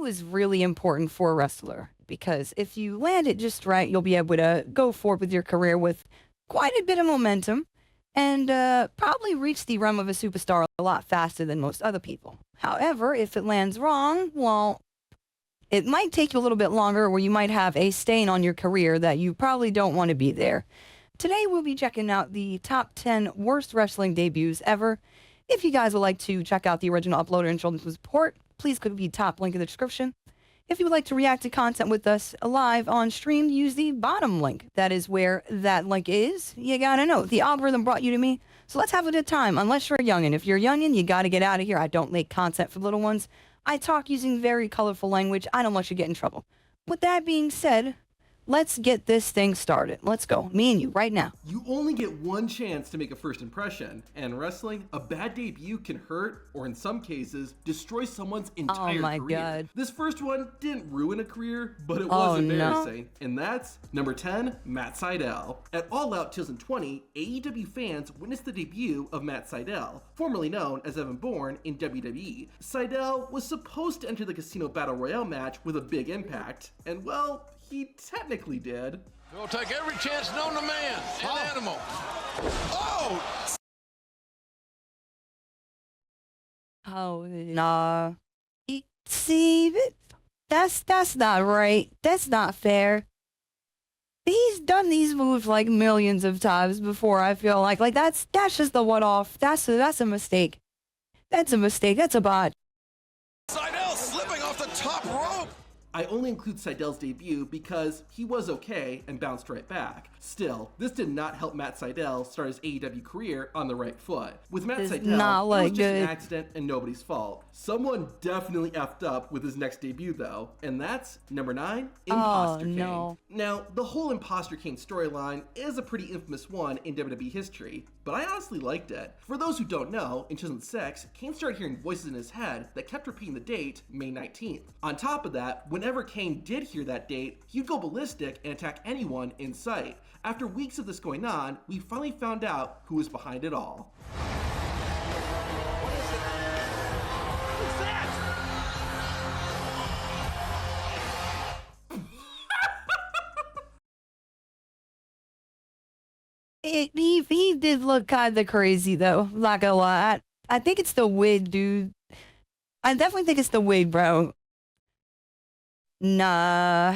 is really important for a wrestler because if you land it just right, you'll be able to go forward with your career with quite a bit of momentum and probably reach the realm of a superstar a lot faster than most other people. However, if it lands wrong, well, it might take you a little bit longer where you might have a stain on your career that you probably don't want to be there. Today we'll be checking out the top 10 worst wrestling debuts ever. If you guys would like to check out the original uploader and show them some support, please click the top link in the description. If you would like to react to content with us live on stream, use the bottom link. That is where that link is. You gotta know, the algorithm brought you to me, so let's have a good time, unless you're a youngin'. If you're a youngin', you gotta get out of here. I don't make content for little ones. I talk using very colorful language. I don't want you to get in trouble. With that being said, let's get this thing started. Let's go. Me and you, right now. You only get one chance to make a first impression, and in wrestling, a bad debut can hurt, or in some cases, destroy someone's entire career. Oh my God. This first one didn't ruin a career, but it was embarrassing. No. And that's number 10, Matt Sydal. At All Out 2020, AEW fans witnessed the debut of Matt Sydal, formerly known as Evan Bourne in WWE. Sydal was supposed to enter the Casino Battle Royale match with a big impact, and well, he technically did. We'll take every chance known to man and animal. Oh! Oh, nah. See, that's not right. That's not fair. He's done these moves like millions of times before, I feel like. Like, that's just the one-off. That's a mistake. That's a mistake. That's a bot. Sydal slipping off the top rope. I only include Sydal's debut because he was okay and bounced right back. Still, this did not help Matt Sydal start his AEW career on the right foot. With Matt Sydal, it was just an accident and nobody's fault. Someone definitely effed up with his next debut though, and that's number 9, Imposter Kane. No. Now, the whole Imposter Kane storyline is a pretty infamous one in WWE history, but I honestly liked it. For those who don't know, in 2006, Kane started hearing voices in his head that kept repeating the date, May 19th. On top of that, whenever Kane did hear that date, he'd go ballistic and attack anyone in sight. After weeks of this going on, we finally found out who was behind it all. He did look kind of crazy though, not gonna lie. I think it's the wig, dude. I definitely think it's the wig, bro. Nah,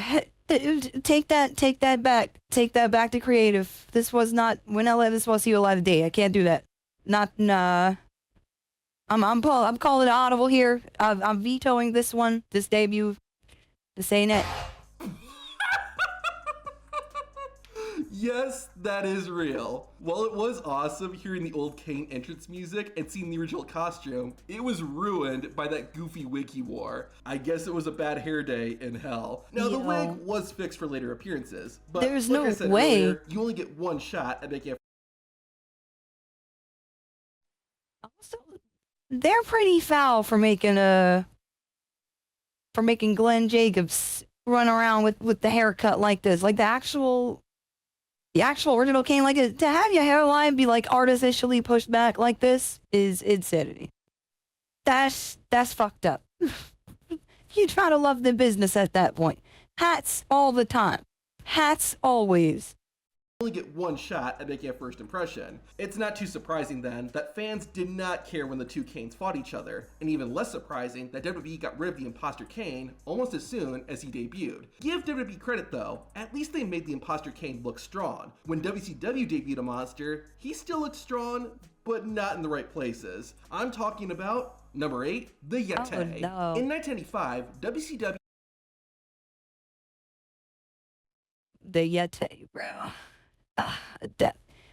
take that back. Take that back to creative. This was not, when I let this was see you a lot of day. I can't do that. Nah. I'm calling it audible here. I'm vetoing this one, this debut. This ain't it. Yes, that is real. While it was awesome hearing the old Kane entrance music and seeing the original costume, it was ruined by that goofy wig he wore. I guess it was a bad hair day in hell. Now, the wig was fixed for later appearances, but there's like no I said way. Earlier, you only get one shot at making a... Also, they're pretty foul for making Glenn Jacobs run around with the haircut like this. Like the actual original Kane, like to have your hairline be like artificially pushed back like this is insanity. That's fucked up. You try to love the business at that point. Hats all the time. Hats always. Only get one shot at making a first impression. It's not too surprising then that fans did not care when the two Kanes fought each other, and even less surprising that WWE got rid of the Imposter Kane almost as soon as he debuted. Give WWE credit though, at least they made the Imposter Kane look strong. When WCW debuted a monster, he still looked strong, but not in the right places. I'm talking about number 8, the Yeti. Oh, no. In 1995, WCW... The Yeti, bro.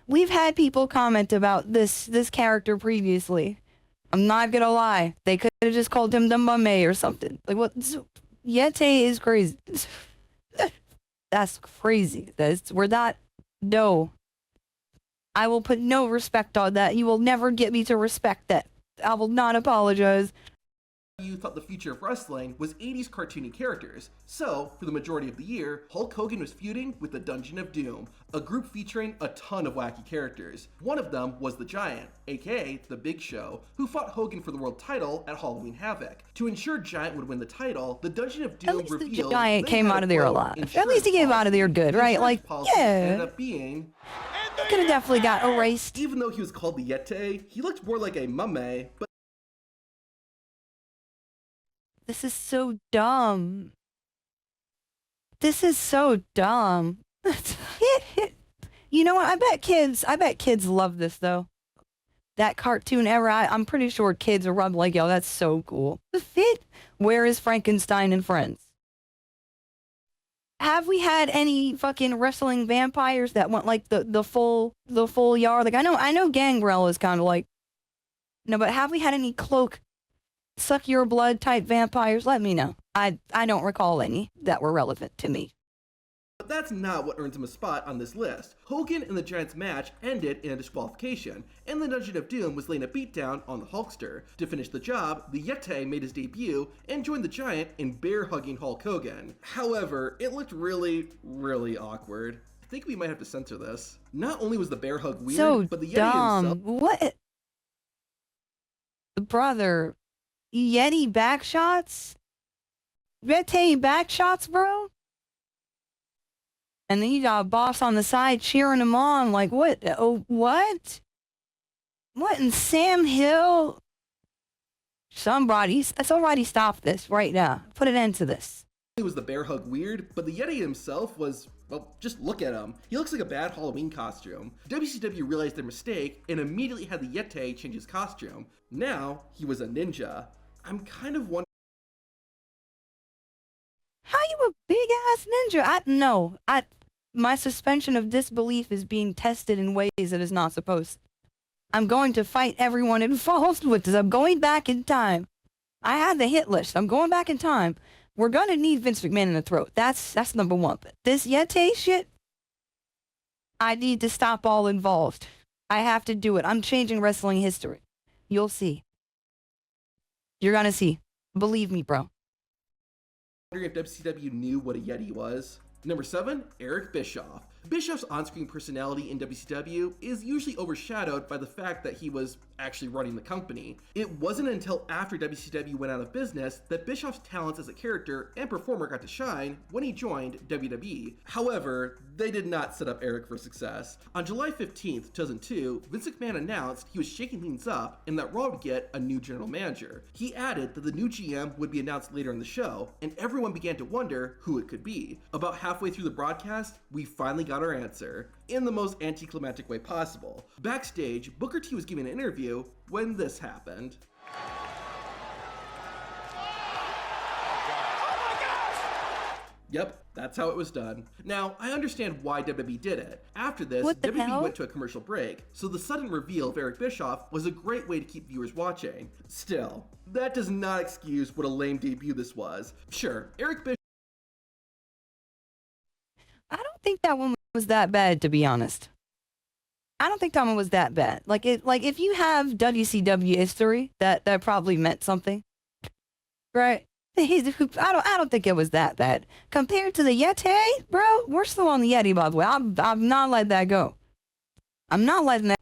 We've had people comment about this character previously. I'm not gonna lie. They could have just called him the Mummy or something. Like, what? Yeti is crazy. That's crazy. We're not... No. I will put no respect on that. You will never get me to respect that. I will not apologize. thought the future of wrestling was 80s cartoony characters, so for the majority of the year, Hulk Hogan was feuding with the Dungeon of Doom, a group featuring a ton of wacky characters. One of them was the Giant, aka The Big Show, who fought Hogan for the world title at Halloween Havoc. To ensure Giant would win the title, the Dungeon of Doom revealed the Giant they came had out a of there quote, alive. At least he came out of there good, right? Like, policy ended yeah. up being, Could have definitely got erased. even though he was called the Yeti, he looked more like a mummy, but This is so dumb. This is so dumb. You know what? I bet kids love this though. That cartoon era, I'm pretty sure kids are rubbing like, yo, that's so cool. The fit. Where is Frankenstein and Friends? Have we had any fucking wrestling vampires that went like the full yard? Like I know Gangrel is kind of like, no, but have we had any cloak, suck your blood type vampires? Let me know. I don't recall any that were relevant to me. But that's not what earns him a spot on this list. Hogan and the Giant's match ended in a disqualification, and the Dungeon of Doom was laying a beatdown on the Hulkster. To finish the job, the Yeti made his debut and joined the Giant in bear-hugging Hulk Hogan. However, it looked really, really awkward. I think we might have to censor this. Not only was the bear hug weird, So but the Yeti dumb. himself... What? Brother, Yeti backshots? Yeti backshots, bro? And then you got a boss on the side cheering him on, like, what? Oh, what? What in Sam Hill? Somebody stop this right now. Put an end to this. It was the bear hug weird, but the Yeti himself was, well, just look at him. He looks like a bad Halloween costume. WCW realized their mistake and immediately had the Yeti change his costume. Now, he was a ninja. I'm kind of wondering... How you a big ass ninja? My suspension of disbelief is being tested in ways it is not supposed. I'm going to fight everyone involved with this. I'm going back in time. I had the hit list. I'm going back in time. We're gonna need Vince McMahon in the throat. That's number one. But this Yeti shit, I need to stop all involved. I have to do it. I'm changing wrestling history. You'll see. You're gonna see. Believe me, bro. Wondering if WCW knew what a Yeti was. Number 7, Eric Bischoff. Bischoff's on-screen personality in WCW is usually overshadowed by the fact that he was actually running the company. It wasn't until after WCW went out of business that Bischoff's talents as a character and performer got to shine when he joined WWE. However, they did not set up Eric for success. On July 15th, 2002, Vince McMahon announced he was shaking things up and that Raw would get a new general manager. He added that the new GM would be announced later in the show, and everyone began to wonder who it could be. About halfway through the broadcast, we finally got our answer, in the most anticlimactic way possible. Backstage, Booker T was giving an interview when this happened. Yep, that's how it was done. Now, I understand why WWE did it. After this, WWE went to a commercial break, so the sudden reveal of Eric Bischoff was a great way to keep viewers watching. Still, that does not excuse what a lame debut this was. Sure, Eric Bischoff... I don't think that one was that bad, to be honest. I don't think that one was that bad. Like if you have WCW history, that probably meant something, right? I don't think it was that bad compared to the Yeti, bro. We're still on the Yeti, by the way. I'm not letting that go. I'm not letting that.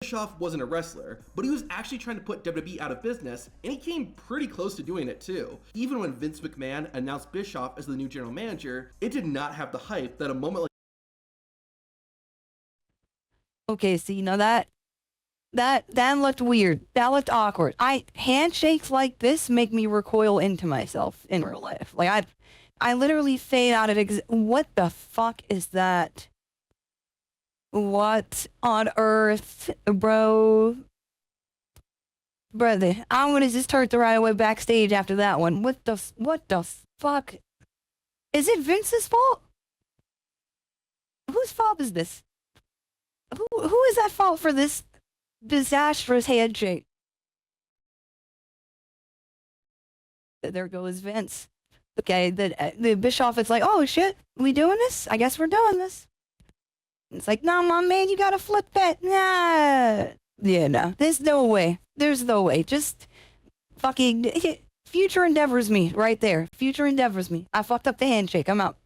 Bischoff wasn't a wrestler, but he was actually trying to put WWE out of business, and he came pretty close to doing it too. Even when Vince McMahon announced Bischoff as the new general manager, it did not have the hype that a moment like... Okay, see, you know that looked weird. That looked awkward. Handshakes like this make me recoil into myself in real life. Like I literally fade out at what the fuck is that? What on earth, bro? Brother, I'm gonna just turn right away backstage after that one. What the fuck? Is it Vince's fault? Whose fault is this? Who is at fault for this disastrous handshake? There goes Vince. Okay, the Bischoff is like, oh shit, we doing this? I guess we're doing this. It's like, nah, my man, you gotta flip that. Nah. Yeah, no. There's no way. Just Fucking future endeavors me right there. Future endeavors me. I fucked up the handshake. I'm out.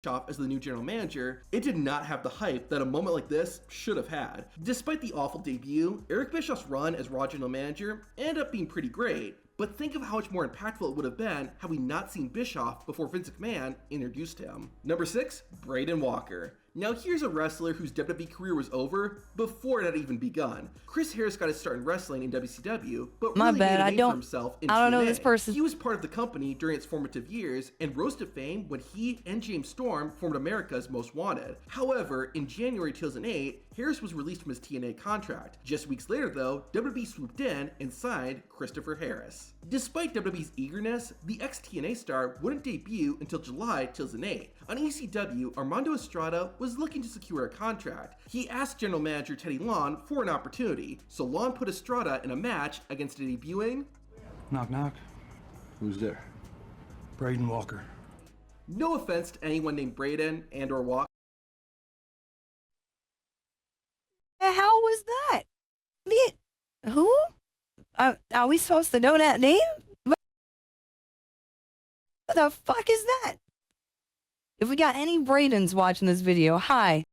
Bischoff as the new general manager, it did not have the hype that a moment like this should have had. Despite the awful debut, Eric Bischoff's run as Raw general manager ended up being pretty great. But think of how much more impactful it would have been had we not seen Bischoff before Vince McMahon introduced him. Number 6, Braden Walker. Now here's a wrestler whose WWE career was over before it had even begun. Chris Harris got his start in wrestling in WCW, but really made a name for himself in TNA. I don't know this person. He was part of the company during its formative years and rose to fame when he and James Storm formed America's Most Wanted. However, in January 2008, Harris was released from his TNA contract. Just weeks later though, WWE swooped in and signed Christopher Harris. Despite WWE's eagerness, the ex-TNA star wouldn't debut until July 2008. On ECW, Armando Estrada was looking to secure a contract. He asked general manager Teddy Long for an opportunity, so Long put Estrada in a match against a debuting... Knock, knock. Who's there? Braden Walker. No offense to anyone named Braden and or Walker. The hell was that? Who? Are we supposed to know that name? What the fuck is that? If we got any Bradens watching this video, hi.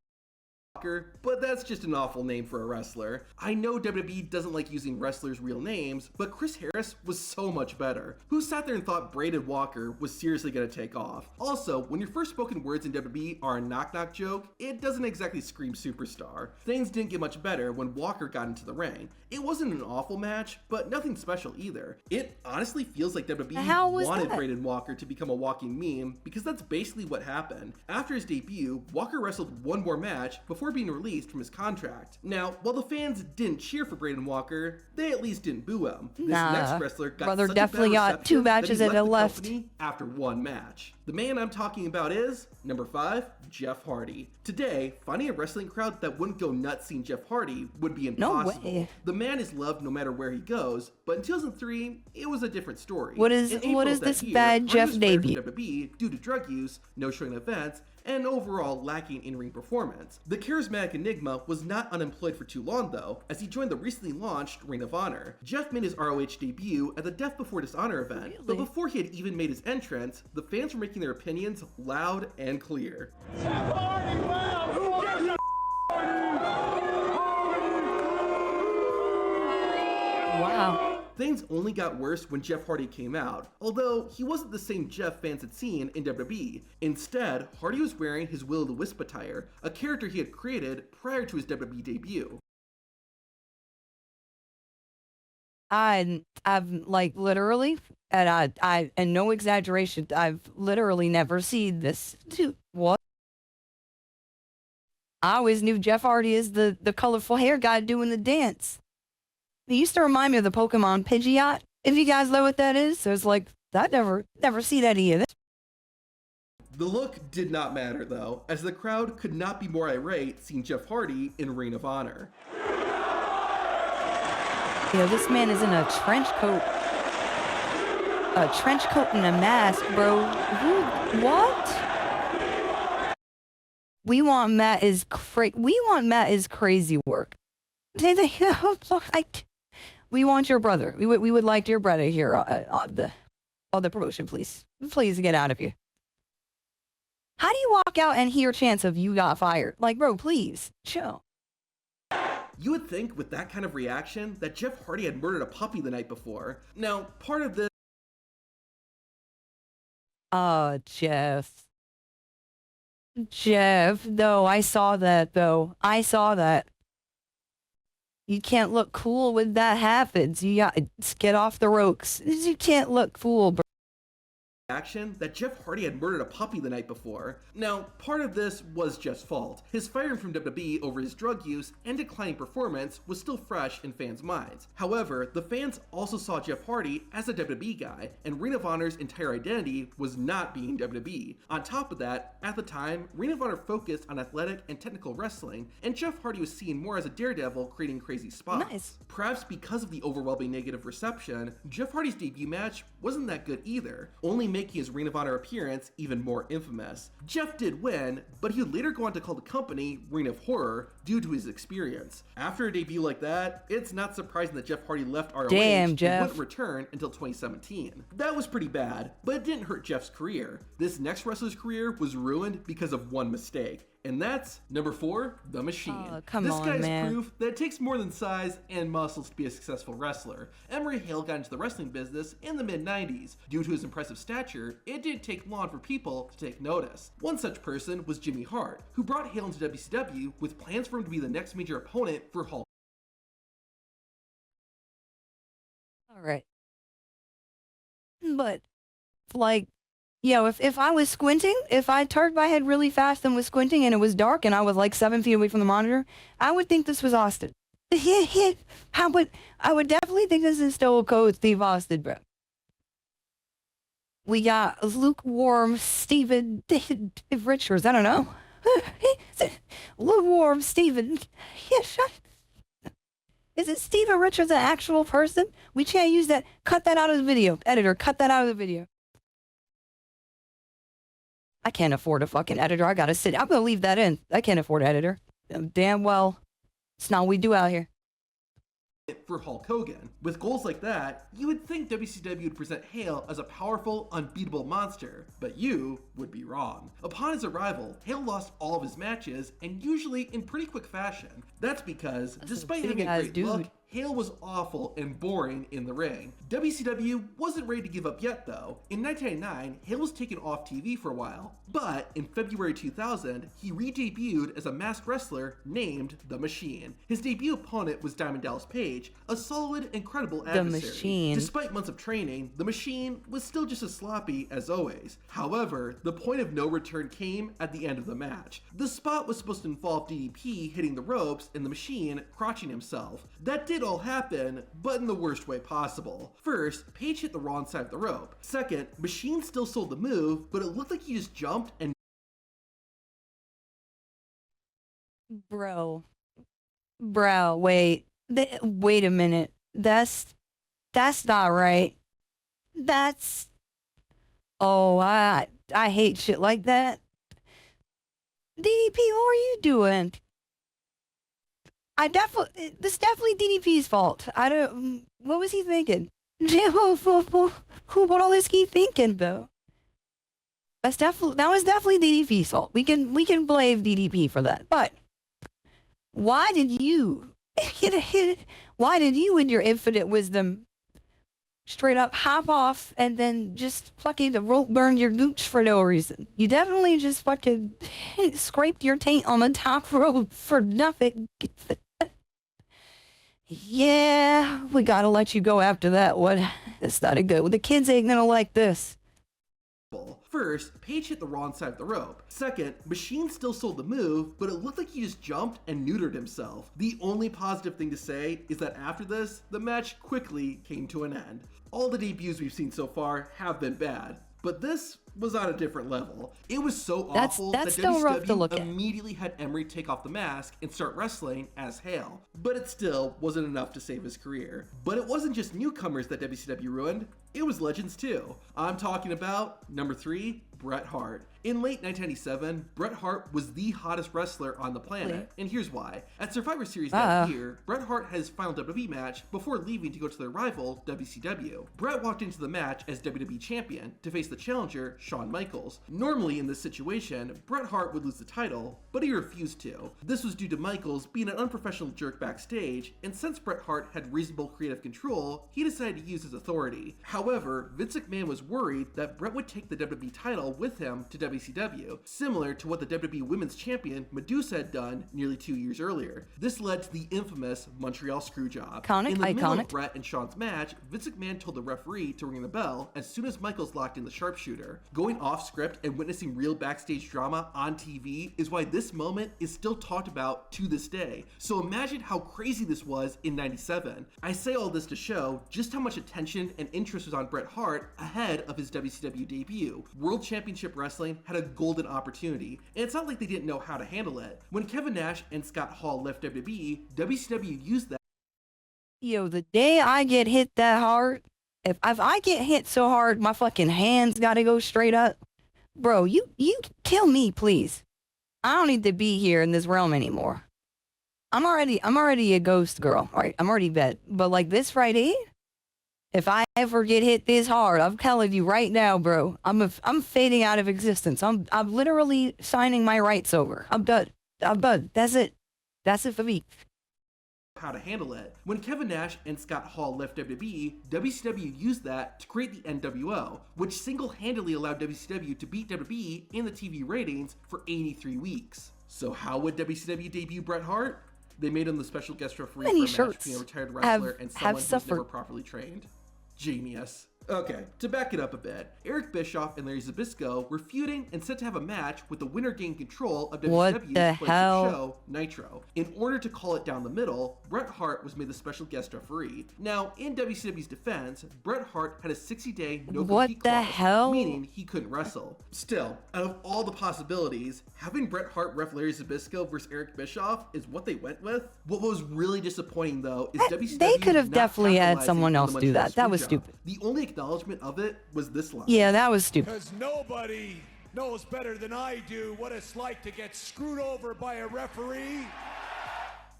But that's just an awful name for a wrestler. I know WWE doesn't like using wrestlers' real names, but Chris Harris was so much better. Who sat there and thought Braden Walker was seriously gonna take off? Also, when your first spoken words in WWE are a knock-knock joke, it doesn't exactly scream superstar. Things didn't get much better when Walker got into the ring. It wasn't an awful match, but nothing special either. It honestly feels like WWE wanted Braden Walker to become a walking meme, because that's basically what happened. After his debut, Walker wrestled one more match before being released from his contract. Now, while the fans didn't cheer for Braden Walker, they at least didn't boo him. This next wrestler got such definitely a bad got 2 matches that he and left left. the company after one match. The man I'm talking about is, number 5, Jeff Hardy. Today, finding a wrestling crowd that wouldn't go nuts seeing Jeff Hardy would be impossible. No way. The man is loved no matter where he goes, but in 2003, it was a different story. What is this bad Jeff debut? WWE due to drug use, no showing events, and overall lacking in-ring performance. The charismatic enigma was not unemployed for too long though, as he joined the recently launched Ring of Honor. Jeff made his ROH debut at the Death Before Dishonor event, but before he had even made his entrance, the fans were making their opinions loud and clear. Wow. Things only got worse when Jeff Hardy came out, although he wasn't the same Jeff fans had seen in WWE. Instead, Hardy was wearing his Will-o'-the-Wisp attire, a character he had created prior to his WWE debut. I've like literally, and and no exaggeration, I've literally never seen this. Dude, what? I always knew Jeff Hardy as the colorful hair guy doing the dance. He used to remind me of the Pokemon Pidgeot. If you guys know what that is, so it's like, I never see that either. The look did not matter though, as the crowd could not be more irate seeing Jeff Hardy in Ring of Honor. You know, this man is in a trench coat. A trench coat and a mask, bro. What? We want Matt is crazy work. We want your brother. We would like your brother here on the promotion, please. Please get out of here. How do you walk out and hear chants of you got fired? Like, bro, please, chill. You would think with that kind of reaction that Jeff Hardy had murdered a puppy the night before. Now, part of this... Jeff, no, I saw that, though. I saw that. You can't look cool when that happens. You gotta get off the ropes. You can't look cool, bro. Action that Jeff Hardy had murdered a puppy the night before. Now, part of this was Jeff's fault. His firing from WWE over his drug use and declining performance was still fresh in fans' minds. However, the fans also saw Jeff Hardy as a WWE guy, and Ring of Honor's entire identity was not being WWE. On top of that, at the time, Ring of Honor focused on athletic and technical wrestling, and Jeff Hardy was seen more as a daredevil creating crazy spots. Nice. Perhaps because of the overwhelming negative reception, Jeff Hardy's debut match wasn't that good either, only making making his Ring of Honor appearance even more infamous. Jeff did win, but he would later go on to call the company Ring of Horror due to his experience. After a debut like that, it's not surprising that Jeff Hardy left ROH and wouldn't return until 2017. That was pretty bad, but it didn't hurt Jeff's career. This next wrestler's career was ruined because of one mistake. And that's number 4, The Machine. This guy's proof that it takes more than size and muscles to be a successful wrestler. Emery Hale got into the wrestling business in the mid-90s. Due to his impressive stature, it didn't take long for people to take notice. One such person was Jimmy Hart, who brought Hale into WCW with plans for him to be the next major opponent for Hulk. Alright. But, like, if I was squinting, if I turned my head really fast and was squinting and it was dark and I was like 7 feet away from the monitor, I would think this was Austin. I would definitely think this is Stone Cold Steve Austin, bro. We got lukewarm Steven Richards, I don't know. Lukewarm Steven. Is it Steven Richards an actual person? We can't use that. Cut that out of the video. Editor, cut that out of the video. I can't afford a fucking editor. I gotta sit. I'm gonna leave that in. I can't afford an editor. Damn well. It's not what we do out here. For Hulk Hogan. With goals like that, you would think WCW would present Hale as a powerful, unbeatable monster, but you would be wrong. Upon his arrival, Hale lost all of his matches, and usually in pretty quick fashion. That's because, despite having a great look, Hale was awful and boring in the ring. WCW wasn't ready to give up yet though. In 1999, Hale was taken off TV for a while, but in February 2000, he re-debuted as a masked wrestler named The Machine. His debut opponent was Diamond Dallas Page, a solid and credible adversary. The Machine. Despite months of training, The Machine was still just as sloppy as always. However, the point of no return came at the end of the match. The spot was supposed to involve DDP hitting the ropes and The Machine crotching himself. That did all happen, but in the worst way possible. First, Page hit the wrong side of the rope. Second, Machine still sold the move, but it looked like he just jumped and Bro, wait a minute. That's not right. I hate shit like that. DDP, what are you doing? This is definitely DDP's fault. What was he thinking? What all this he thinking, though? That was definitely DDP's fault. We can blame DDP for that. But why did you in your infinite wisdom straight up hop off and then just fucking rope burn your gooch for no reason? You definitely just fucking scraped your taint on the top rope for nothing. Yeah, we gotta let you go after that one. That's not a good one. The kids ain't gonna like this. First, Page hit the wrong side of the rope. Second, Machine still sold the move, but it looked like he just jumped and neutered himself. The only positive thing to say is that after this, the match quickly came to an end. All the debuts we've seen so far have been bad, but this was on a different level. It was so awful that WCW immediately had Emery take off the mask and start wrestling as Hale. But it still wasn't enough to save his career. But it wasn't just newcomers that WCW ruined, it was legends too. I'm talking about number 3, Bret Hart. In late 1997, Bret Hart was the hottest wrestler on the planet, and here's why. At Survivor Series that year, Bret Hart had his final WWE match before leaving to go to their rival, WCW. Bret walked into the match as WWE Champion to face the challenger, Shawn Michaels. Normally in this situation, Bret Hart would lose the title, but he refused to. This was due to Michaels being an unprofessional jerk backstage, and since Bret Hart had reasonable creative control, he decided to use his authority. However, Vince McMahon was worried that Bret would take the WWE title with him to WCW, similar to what the WWE Women's Champion Medusa had done nearly 2 years earlier. This led to the infamous Montreal Screwjob. In the middle of Bret and Shawn's match, Vince McMahon told the referee to ring the bell as soon as Michaels locked in the sharpshooter. Going off script and witnessing real backstage drama on TV is why this moment is still talked about to this day. So imagine how crazy this was in 97. I say all this to show just how much attention and interest was on Bret Hart ahead of his WCW debut. World Championship Wrestling had a golden opportunity, and it's not like they didn't know how to handle it. When Kevin Nash and Scott Hall left WWE, WCW used that. Yo, the day I get hit that hard, If I get hit so hard, my fucking hands gotta go straight up. Bro, you kill me, please. I don't need to be here in this realm anymore. I'm already a ghost girl, right? I'm already dead. But like this Friday, if I ever get hit this hard, I'm telling you right now, bro, I'm fading out of existence. I'm literally signing my rights over. I'm done. That's it. That's it for me. How to handle it. When Kevin Nash and Scott Hall left WWE, WCW used that to create the NWO, which single-handedly allowed WCW to beat WWE in the TV ratings for 83 weeks. So how would WCW debut Bret Hart? They made him the special guest referee Many for a match shirts between a retired wrestler and someone who's suffered. never properly trained. Genius. Okay, to back it up a bit, Eric Bischoff and Larry Zbyszko were feuding and set to have a match with the winner gaining control of What WCW's the flagship hell? show, Nitro. In order to call it down the middle, Bret Hart was made the special guest referee. Now, in WCW's defense, Bret Hart had a 60-day no-compete What the clause, hell? meaning he couldn't wrestle. Still, out of all the possibilities, having Bret Hart ref Larry Zbyszko versus Eric Bischoff is what they went with. What was really disappointing, though, is WCW They could have not definitely had capitalizing someone on else the do Montreal that. That was screw job. stupid. The only acknowledgement of it was this line. Yeah, that was stupid. Because nobody knows better than I do what it's like to get screwed over by a referee.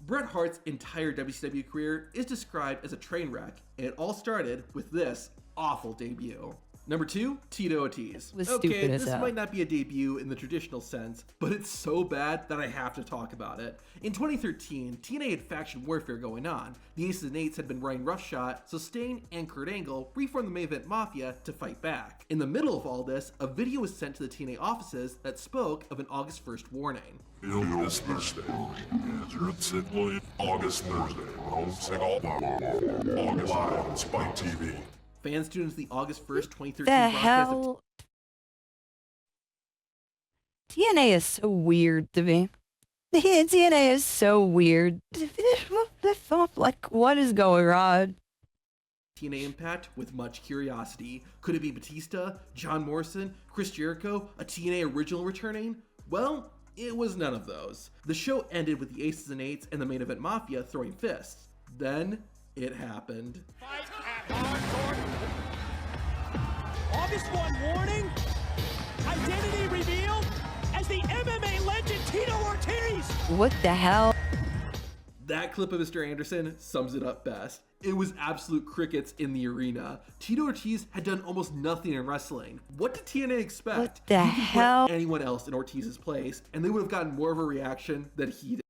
Bret Hart's entire WCW career is described as a train wreck, and it all started with this awful debut. Number 2, Tito Ortiz. Was Okay, stupid as this hell. might not be a debut in the traditional sense, but it's so bad that I have to talk about it. In 2013, TNA had faction warfare going on. The Aces and Eights had been running roughshod, so Stain and Kurt Angle reformed the main event Mafia to fight back. In the middle of all this, a video was sent to the TNA offices that spoke of an August 1st warning. This Thursday. August Thursday. August live on Spike TV. Fans tuned into the August 1st, 2013 The broadcast of hell? TNA is so weird to me. TNA is so weird. Like, what is going on? TNA Impact with much curiosity. Could it be Batista, John Morrison, Chris Jericho, a TNA original returning? Well, it was none of those. The show ended with the Aces and Eights and the main event Mafia throwing fists. Then, it happened. August 1 warning, identity revealed as the MMA legend Tito Ortiz. What the hell? That clip of Mr. Anderson sums it up best. It was absolute crickets in the arena. Tito Ortiz had done almost nothing in wrestling. What did TNA expect? What the He could put hell? anyone else in Ortiz's place, and they would have gotten more of a reaction than he did.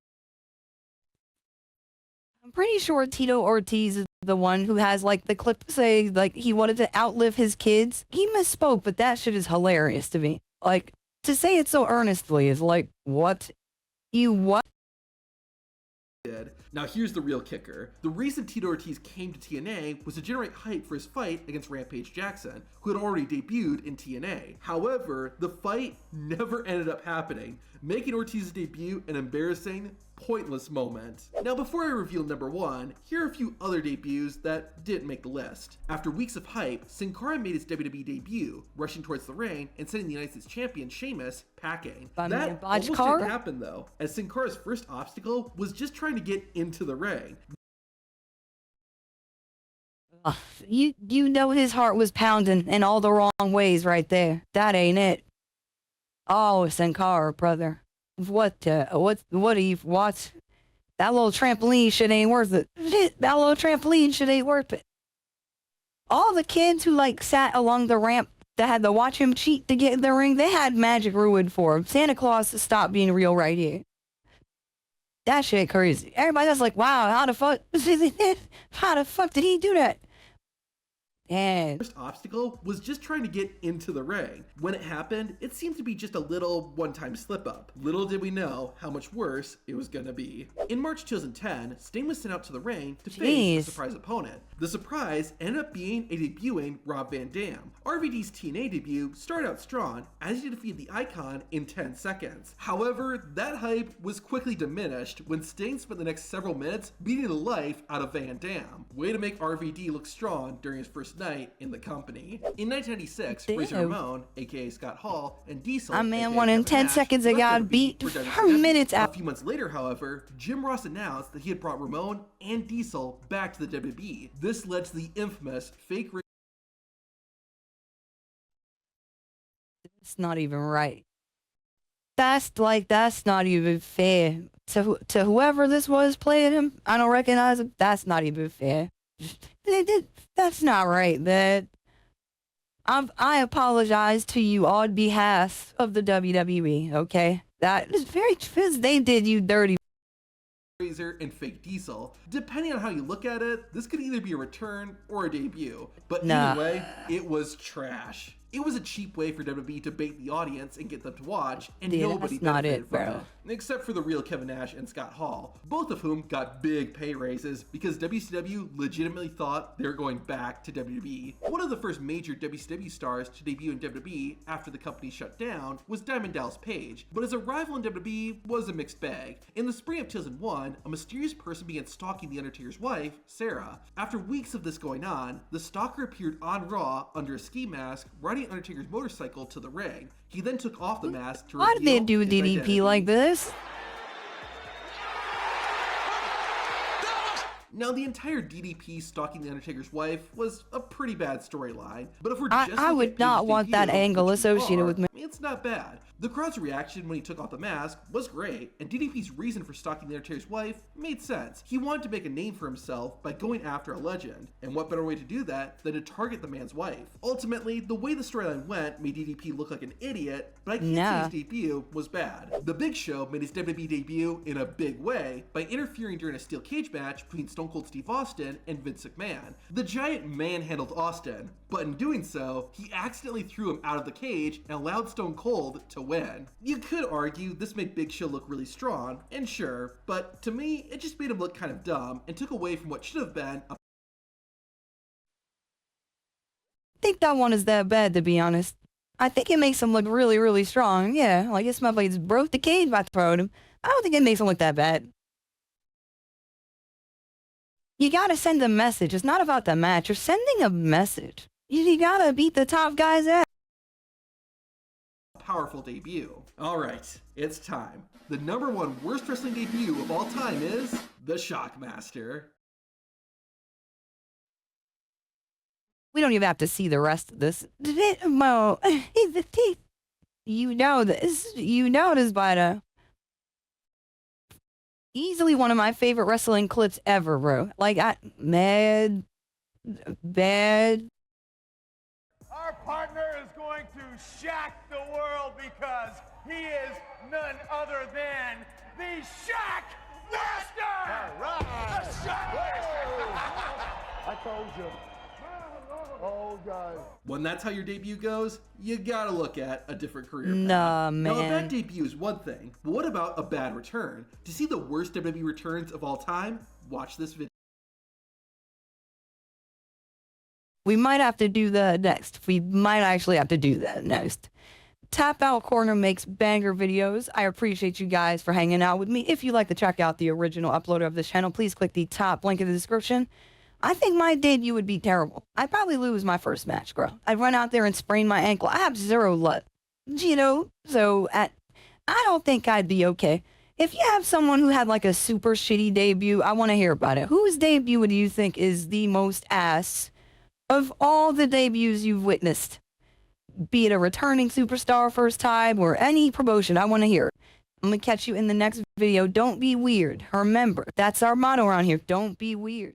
I'm pretty sure Tito Ortiz is the one who has like the clip say like he wanted to outlive his kids. He misspoke, but that shit is hilarious to me. Like, to say it so earnestly is like, what? You what? Now here's the real kicker. The reason Tito Ortiz came to TNA was to generate hype for his fight against Rampage Jackson, who had already debuted in TNA. However, the fight never ended up happening, making Ortiz's debut an embarrassing, pointless moment. Now before I reveal number 1, here are a few other debuts that didn't make the list. After weeks of hype, Sin Cara made his WWE debut, rushing towards the ring and sending the United States champion Sheamus packing. By That man, almost Botch Car? didn't happen though, as Sin Cara's first obstacle was just trying to get into the ring. You know his heart was pounding in all the wrong ways right there. That ain't it. Oh, Sin Cara, brother. What are you, what? That little trampoline shit ain't worth it. Shit, that little trampoline shit ain't worth it. All the kids who like sat along the ramp that had to watch him cheat to get in the ring, they had magic ruined for him. Santa Claus stopped being real right here. That shit crazy. Everybody was like, wow, how the fuck did he do that? And First obstacle was just trying to get into the ring. When it happened, it seemed to be just a little one-time slip-up. Little did we know how much worse it was gonna be. In March 2010, Sting was sent out to the ring to face a surprise opponent. The surprise ended up being a debuting Rob Van Dam. RVD's TNA debut started out strong as he defeated the Icon in 10 seconds. However, that hype was quickly diminished when Sting spent the next several minutes beating the life out of Van Dam. Way to make RVD look strong during his first night in the company. In 1996, Razor Damn. Ramon, aka Scott Hall, and Diesel, My man aka won in Kevin 10 Nash, seconds and left got WWE beat for for WCW. minutes A out. few months later, however, Jim Ross announced that he had brought Ramon and Diesel back to the WWE. This led to the infamous fake It's not even right. That's not even fair. To whoever this was playing him, I don't recognize him. That's not even fair. That's not right, man. I apologize to you on behalf of the WWE, okay? That is very true. They did you dirty. Razor and fake Diesel. Depending on how you look at it, this could either be a return or a debut. But either way, it was trash. It was a cheap way for WWE to bait the audience and get them to watch, and nobody benefited from it. Except for the real Kevin Nash and Scott Hall, both of whom got big pay raises because WCW legitimately thought they were going back to WWE. One of the first major WCW stars to debut in WWE after the company shut down was Diamond Dallas Page, but his arrival in WWE was a mixed bag. In the spring of 2001, a mysterious person began stalking The Undertaker's wife, Sarah. After weeks of this going on, the stalker appeared on Raw under a ski mask, riding Undertaker's motorcycle to the ring. He then took off the mask to reveal Why did they do his DDP identity. like this? Now, the entire DDP stalking The Undertaker's wife was a pretty bad storyline, but if we're I just looking would at not Page's want that debut, angle which we associated are, with me. It's not bad. The crowd's reaction when he took off the mask was great, and DDP's reason for stalking The Undertaker's wife made sense. He wanted to make a name for himself by going after a legend, and what better way to do that than to target the man's wife? Ultimately, the way the storyline went made DDP look like an idiot, but I can't say his debut was bad. The Big Show made his WWE debut in a big way by interfering during a steel cage match between Stone Cold Steve Austin and Vince McMahon. The Giant manhandled Austin, but in doing so, he accidentally threw him out of the cage and allowed Stone Cold to win. You could argue this made Big Show look really strong, and sure, but to me, it just made him look kind of dumb and took away from what should have been a Think that one is that bad, to be honest. I think it makes him look really, really strong. Yeah, like this motherfucker just broke the cage by throwing him. I don't think it makes him look that bad. You gotta send a message. It's not about the match. You're sending a message. You gotta beat the top guy's ass. powerful debut. Alright, it's time. The #1 worst wrestling debut of all time is the Shockmaster. We don't even have to see the rest of this. Mo, you know this. You know this by now. Easily one of my favorite wrestling clips ever, bro. Like, bad. Our partner is going to shock the world because he is none other than the Shockmaster! All right! The Shockmaster! I told you. Oh, God. When that's how your debut goes, you gotta look at a different career path. Nah, man. Now, a bad debut is one thing, but what about a bad return? To see the worst WWE returns of all time, watch this video. We might have to do that next. We might actually have to do that next. Tap Out Corner makes banger videos. I appreciate you guys for hanging out with me. If you'd like to check out the original uploader of this channel, please click the top link in the description. I think my debut would be terrible. I'd probably lose my first match, bro. I'd run out there and sprain my ankle. I have zero luck, you know? So I don't think I'd be okay. If you have someone who had like a super shitty debut, I want to hear about it. Whose debut do you think is the most ass of all the debuts you've witnessed? Be it a returning superstar first time or any promotion, I want to hear it. I'm going to catch you in the next video. Don't be weird. Remember, that's our motto around here. Don't be weird.